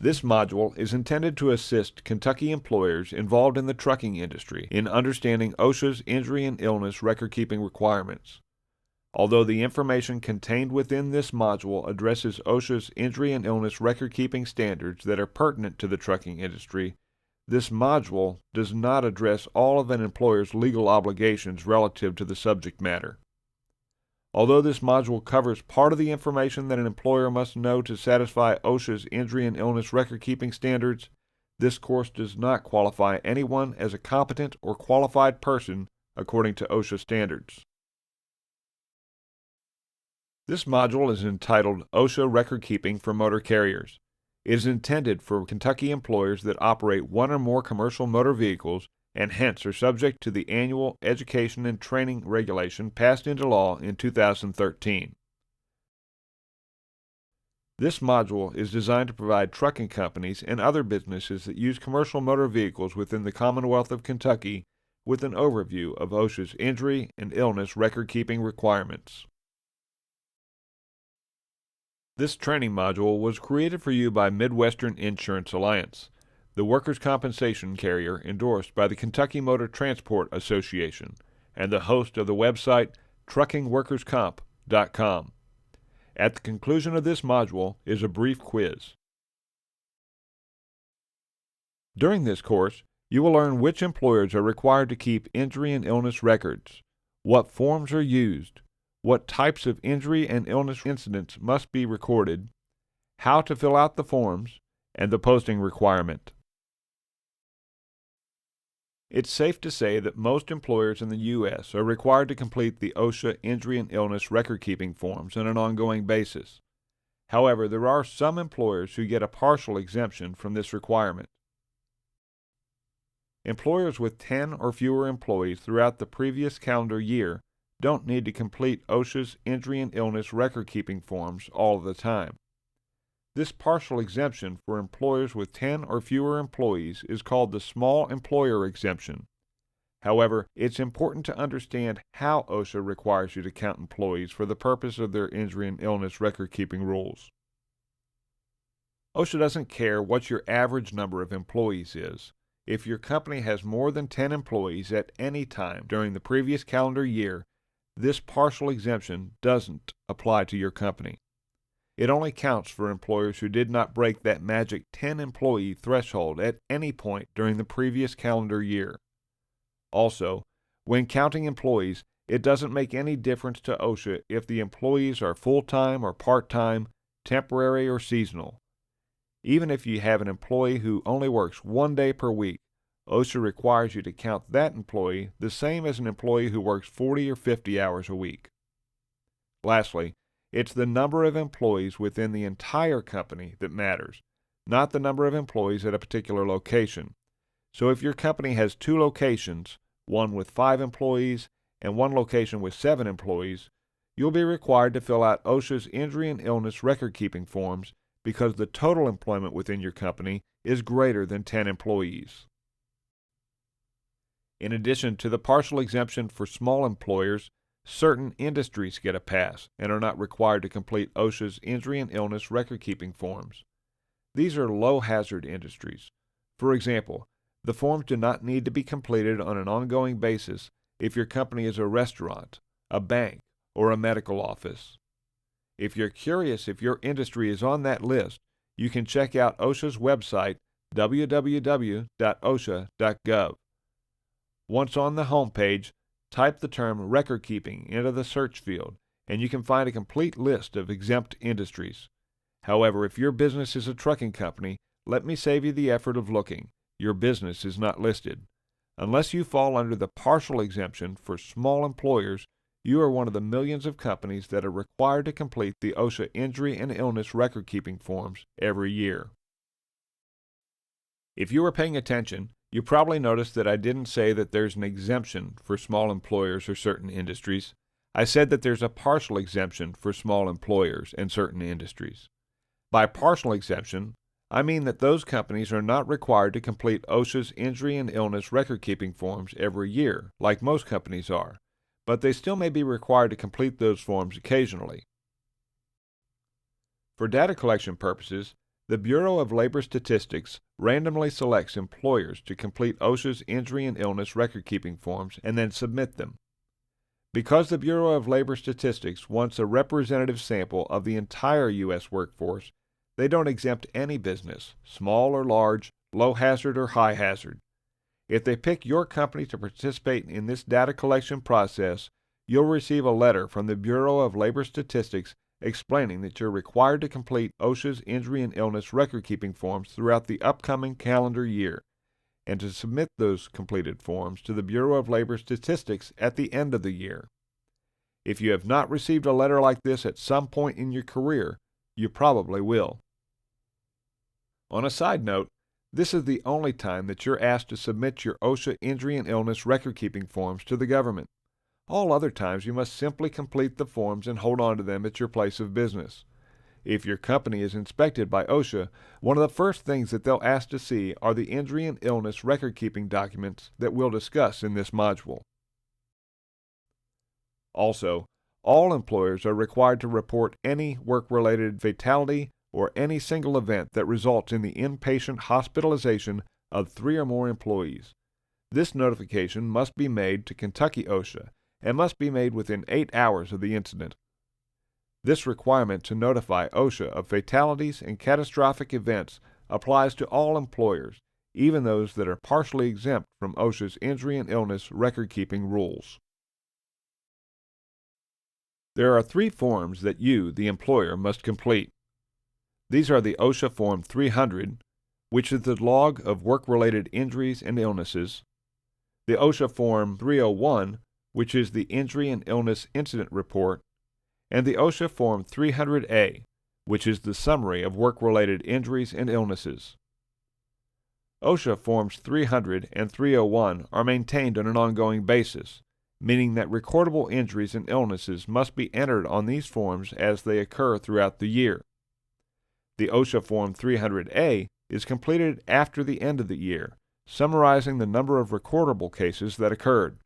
This module is intended to assist Kentucky employers involved in the trucking industry in understanding OSHA's injury and illness record-keeping requirements. Although the information contained within this module addresses OSHA's injury and illness record-keeping standards that are pertinent to the trucking industry, this module does not address all of an employer's legal obligations relative to the subject matter. Although this module covers part of the information that an employer must know to satisfy OSHA's injury and illness record-keeping standards, this course does not qualify anyone as a competent or qualified person according to OSHA standards. This module is entitled OSHA Recordkeeping for Motor Carriers. It is intended for Kentucky employers that operate one or more commercial motor vehicles and hence are subject to the annual education and training regulation passed into law in 2013. This module is designed to provide trucking companies and other businesses that use commercial motor vehicles within the Commonwealth of Kentucky with an overview of OSHA's injury and illness record-keeping requirements. This training module was created for you by Midwestern Insurance Alliance, the workers' compensation carrier endorsed by the Kentucky Motor Transport Association, and the host of the website truckingworkerscomp.com. At the conclusion of this module is a brief quiz. During this course, you will learn which employers are required to keep injury and illness records, what forms are used, what types of injury and illness incidents must be recorded, how to fill out the forms, and the posting requirement. It's safe to say that most employers in the U.S. are required to complete the OSHA injury and illness record-keeping forms on an ongoing basis. However, there are some employers who get a partial exemption from this requirement. Employers with 10 or fewer employees throughout the previous calendar year don't need to complete OSHA's injury and illness record-keeping forms all the time. This partial exemption for employers with 10 or fewer employees is called the small employer exemption. However, it's important to understand how OSHA requires you to count employees for the purpose of their injury and illness record-keeping rules. OSHA doesn't care what your average number of employees is. If your company has more than 10 employees at any time during the previous calendar year, this partial exemption doesn't apply to your company. It only counts for employers who did not break that magic 10-employee threshold at any point during the previous calendar year. Also, when counting employees, it doesn't make any difference to OSHA if the employees are full-time or part-time, temporary or seasonal. Even if you have an employee who only works 1 day per week, OSHA requires you to count that employee the same as an employee who works 40 or 50 hours a week. Lastly, it's the number of employees within the entire company that matters, not the number of employees at a particular location. So if your company has 2 locations, one with 5 employees and one location with 7 employees, you'll be required to fill out OSHA's injury and illness record-keeping forms because the total employment within your company is greater than 10 employees. In addition to the partial exemption for small employers, certain industries get a pass and are not required to complete OSHA's injury and illness record-keeping forms. These are low-hazard industries. For example, the forms do not need to be completed on an ongoing basis if your company is a restaurant, a bank, or a medical office. If you're curious if your industry is on that list, you can check out OSHA's website, www.osha.gov. Once on the home page, type the term record keeping into the search field, and you can find a complete list of exempt industries. However, if your business is a trucking company, let me save you the effort of looking. Your business is not listed. Unless you fall under the partial exemption for small employers, you are one of the millions of companies that are required to complete the OSHA injury and illness record-keeping forms every year. If you were paying attention, you probably noticed that I didn't say that there's an exemption for small employers or certain industries. I said that there's a partial exemption for small employers and certain industries. By partial exemption, I mean that those companies are not required to complete OSHA's injury and illness record-keeping forms every year, like most companies are, but they still may be required to complete those forms occasionally. For data collection purposes, the Bureau of Labor Statistics randomly selects employers to complete OSHA's injury and illness record-keeping forms and then submit them. Because the Bureau of Labor Statistics wants a representative sample of the entire U.S. workforce, they don't exempt any business, small or large, low hazard or high hazard. If they pick your company to participate in this data collection process, you'll receive a letter from the Bureau of Labor Statistics explaining that you're required to complete OSHA's injury and illness record-keeping forms throughout the upcoming calendar year, and to submit those completed forms to the Bureau of Labor Statistics at the end of the year. If you have not received a letter like this at some point in your career, you probably will. On a side note, this is the only time that you're asked to submit your OSHA injury and illness record-keeping forms to the government. All other times you must simply complete the forms and hold on to them at your place of business. If your company is inspected by OSHA, one of the first things that they'll ask to see are the injury and illness record-keeping documents that we'll discuss in this module. Also, all employers are required to report any work-related fatality or any single event that results in the inpatient hospitalization of 3 or more employees. This notification must be made to Kentucky OSHA and must be made within 8 hours of the incident. This requirement to notify OSHA of fatalities and catastrophic events applies to all employers, even those that are partially exempt from OSHA's injury and illness record-keeping rules. There are 3 forms that you, the employer, must complete. These are the OSHA Form 300, which is the log of work-related injuries and illnesses, the OSHA Form 301, which is the Injury and Illness Incident Report, and the OSHA Form 300A, which is the Summary of Work-Related Injuries and Illnesses. OSHA Forms 300 and 301 are maintained on an ongoing basis, meaning that recordable injuries and illnesses must be entered on these forms as they occur throughout the year. The OSHA Form 300A is completed after the end of the year, summarizing the number of recordable cases that occurred.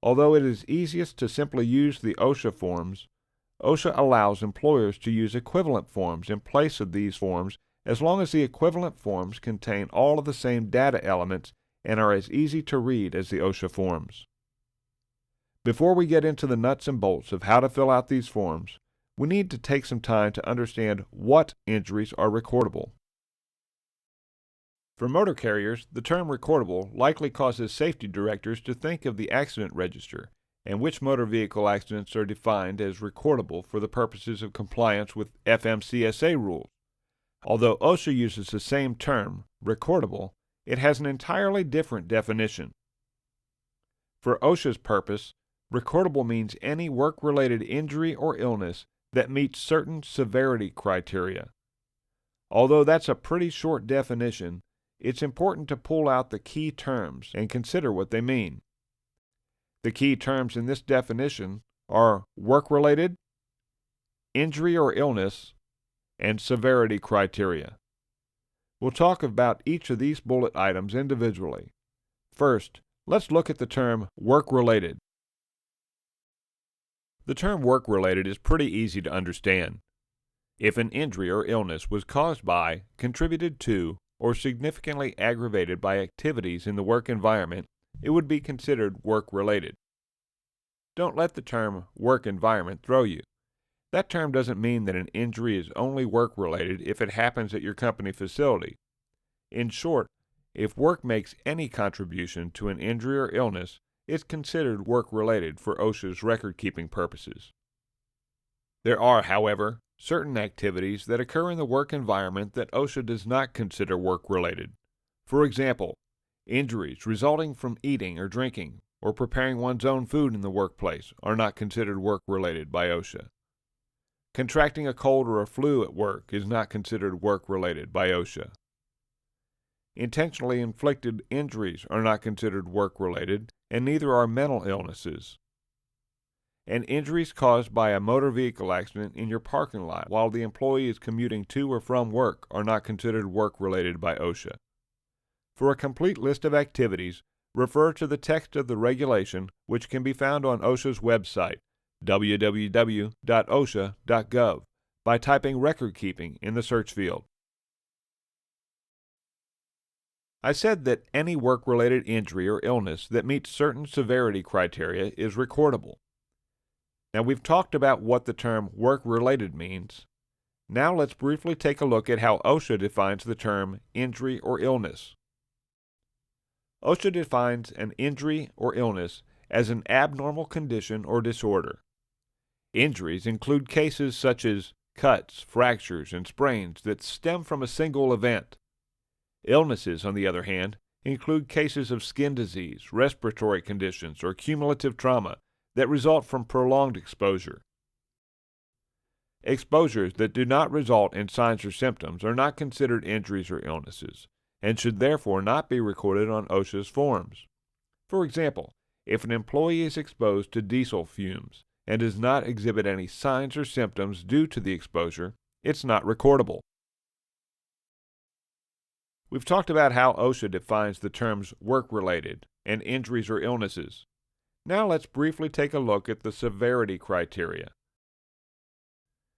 Although it is easiest to simply use the OSHA forms, OSHA allows employers to use equivalent forms in place of these forms as long as the equivalent forms contain all of the same data elements and are as easy to read as the OSHA forms. Before we get into the nuts and bolts of how to fill out these forms, we need to take some time to understand what injuries are recordable. For motor carriers, the term recordable likely causes safety directors to think of the accident register and which motor vehicle accidents are defined as recordable for the purposes of compliance with FMCSA rules. Although OSHA uses the same term, recordable, it has an entirely different definition. For OSHA's purpose, recordable means any work-related injury or illness that meets certain severity criteria. Although that's a pretty short definition, it's important to pull out the key terms and consider what they mean. The key terms in this definition are work-related, injury or illness, and severity criteria. We'll talk about each of these bullet items individually. First, let's look at the term work-related. The term work-related is pretty easy to understand. If an injury or illness was caused by, contributed to, or significantly aggravated by activities in the work environment, it would be considered work-related. Don't let the term work environment throw you. That term doesn't mean that an injury is only work-related if it happens at your company facility. In short, if work makes any contribution to an injury or illness, it's considered work-related for OSHA's record-keeping purposes. There are, however, certain activities that occur in the work environment that OSHA does not consider work-related. For example, injuries resulting from eating or drinking or preparing one's own food in the workplace are not considered work-related by OSHA. Contracting a cold or a flu at work is not considered work-related by OSHA. Intentionally inflicted injuries are not considered work-related, and neither are mental illnesses. and injuries caused by a motor vehicle accident in your parking lot while the employee is commuting to or from work are not considered work-related by OSHA. For a complete list of activities, refer to the text of the regulation, which can be found on OSHA's website, www.osha.gov, by typing record keeping in the search field. I said that any work-related injury or illness that meets certain severity criteria is recordable. Now, we've talked about what the term work-related means. Now let's briefly take a look at how OSHA defines the term injury or illness. OSHA defines an injury or illness as an abnormal condition or disorder. Injuries include cases such as cuts, fractures, and sprains that stem from a single event. Illnesses, on the other hand, include cases of skin disease, respiratory conditions, or cumulative trauma that result from prolonged exposure. Exposures that do not result in signs or symptoms are not considered injuries or illnesses, and should therefore not be recorded on OSHA's forms. For example, if an employee is exposed to diesel fumes and does not exhibit any signs or symptoms due to the exposure, it's not recordable. We've talked about how OSHA defines the terms work-related and injuries or illnesses. Now let's briefly take a look at the severity criteria.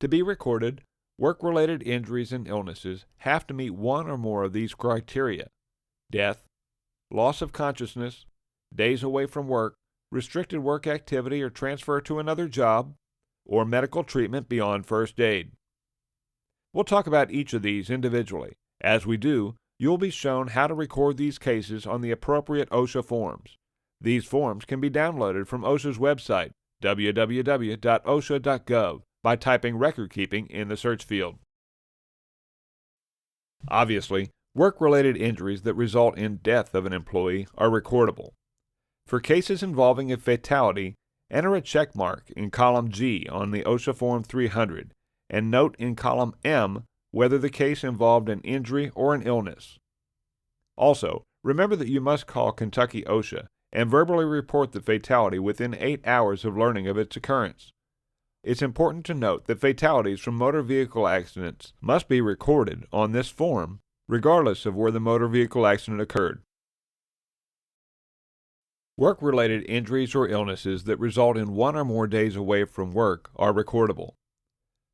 To be recorded, work-related injuries and illnesses have to meet one or more of these criteria: death, loss of consciousness, days away from work, restricted work activity or transfer to another job, or medical treatment beyond first aid. We'll talk about each of these individually. As we do, you'll be shown how to record these cases on the appropriate OSHA forms. These forms can be downloaded from OSHA's website, www.osha.gov, by typing record keeping in the search field. Obviously, work-related injuries that result in death of an employee are recordable. For cases involving a fatality, enter a check mark in column G on the OSHA Form 300 and note in column M whether the case involved an injury or an illness. Also, remember that you must call Kentucky OSHA and verbally report the fatality within 8 hours of learning of its occurrence. It's important to note that fatalities from motor vehicle accidents must be recorded on this form, regardless of where the motor vehicle accident occurred. Work-related injuries or illnesses that result in one or more days away from work are recordable.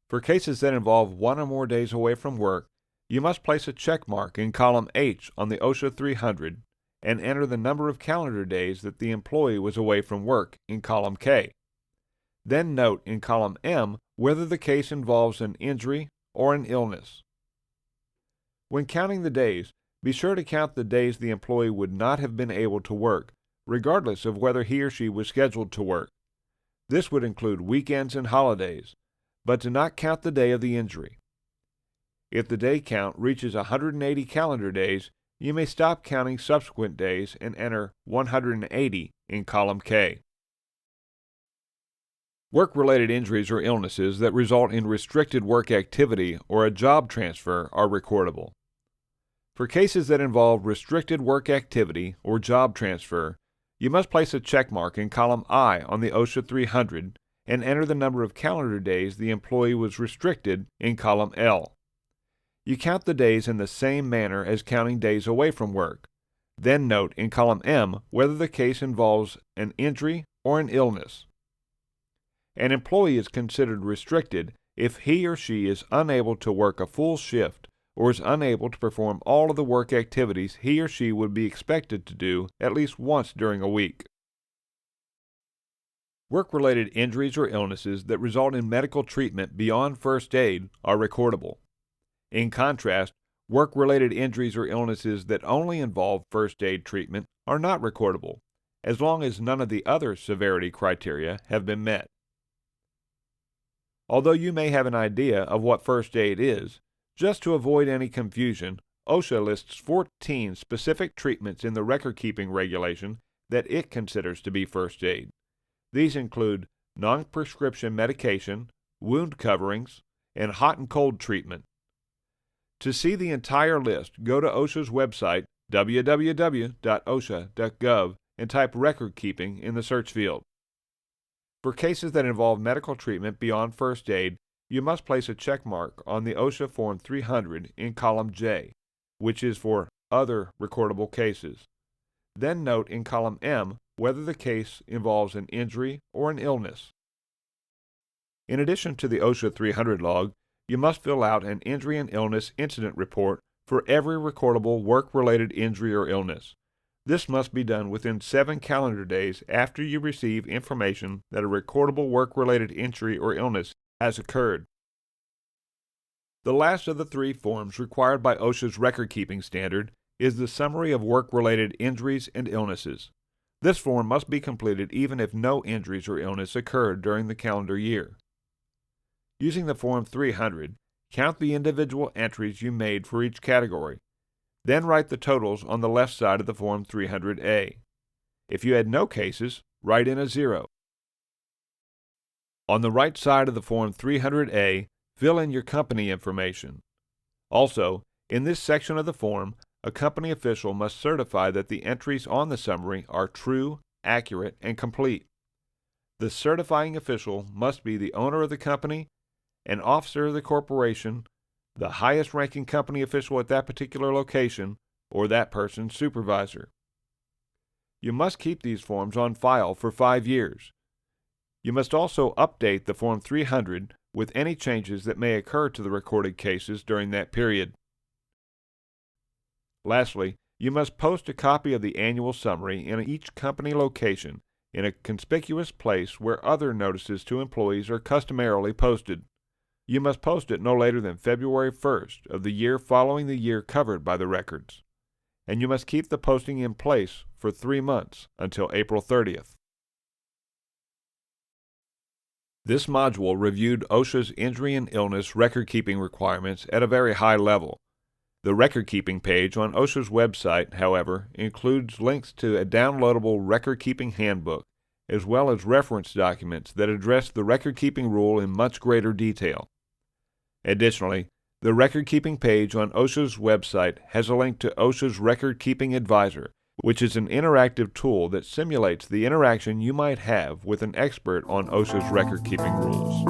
For cases that involve one or more days away from work, you must place a check mark in column H on the OSHA 300 and enter the number of calendar days that the employee was away from work in column K. Then note in column M whether the case involves an injury or an illness. When counting the days, be sure to count the days the employee would not have been able to work, regardless of whether he or she was scheduled to work. This would include weekends and holidays, but do not count the day of the injury. If the day count reaches 180 calendar days, you may stop counting subsequent days and enter 180 in column K. Work-related injuries or illnesses that result in restricted work activity or a job transfer are recordable. For cases that involve restricted work activity or job transfer, you must place a check mark in column I on the OSHA 300 and enter the number of calendar days the employee was restricted in column L. You count the days in the same manner as counting days away from work. Then note in column M whether the case involves an injury or an illness. An employee is considered restricted if he or she is unable to work a full shift or is unable to perform all of the work activities he or she would be expected to do at least once during a week. Work-related injuries or illnesses that result in medical treatment beyond first aid are recordable. In contrast, work-related injuries or illnesses that only involve first aid treatment are not recordable, as long as none of the other severity criteria have been met. Although you may have an idea of what first aid is, just to avoid any confusion, OSHA lists 14 specific treatments in the record-keeping regulation that it considers to be first aid. These include non-prescription medication, wound coverings, and hot and cold treatment. To see the entire list, go to OSHA's website, www.osha.gov, and type record keeping in the search field. For cases that involve medical treatment beyond first aid, you must place a check mark on the OSHA Form 300 in column J, which is for other recordable cases. Then note in column M whether the case involves an injury or an illness. In addition to the OSHA 300 log, you must fill out an injury and illness incident report for every recordable work-related injury or illness. This must be done within 7 calendar days after you receive information that a recordable work-related injury or illness has occurred. The last of the 3 forms required by OSHA's record-keeping standard is the Summary of Work-Related Injuries and Illnesses. This form must be completed even if no injuries or illness occurred during the calendar year. Using the Form 300, count the individual entries you made for each category. Then write the totals on the left side of the Form 300A. If you had no cases, write in a 0. On the right side of the Form 300A, fill in your company information. Also, in this section of the form, a company official must certify that the entries on the summary are true, accurate, and complete. The certifying official must be the owner of the company, an officer of the corporation, the highest-ranking company official at that particular location, or that person's supervisor. You must keep these forms on file for 5 years. You must also update the Form 300 with any changes that may occur to the recorded cases during that period. Lastly, you must post a copy of the annual summary in each company location in a conspicuous place where other notices to employees are customarily posted. You must post it no later than February 1st of the year following the year covered by the records. And you must keep the posting in place for 3 months until April 30th. This module reviewed OSHA's injury and illness record-keeping requirements at a very high level. The record-keeping page on OSHA's website, however, includes links to a downloadable record-keeping handbook, as well as reference documents that address the record-keeping rule in much greater detail. Additionally, the record-keeping page on OSHA's website has a link to OSHA's Record-Keeping Advisor, which is an interactive tool that simulates the interaction you might have with an expert on OSHA's record-keeping rules.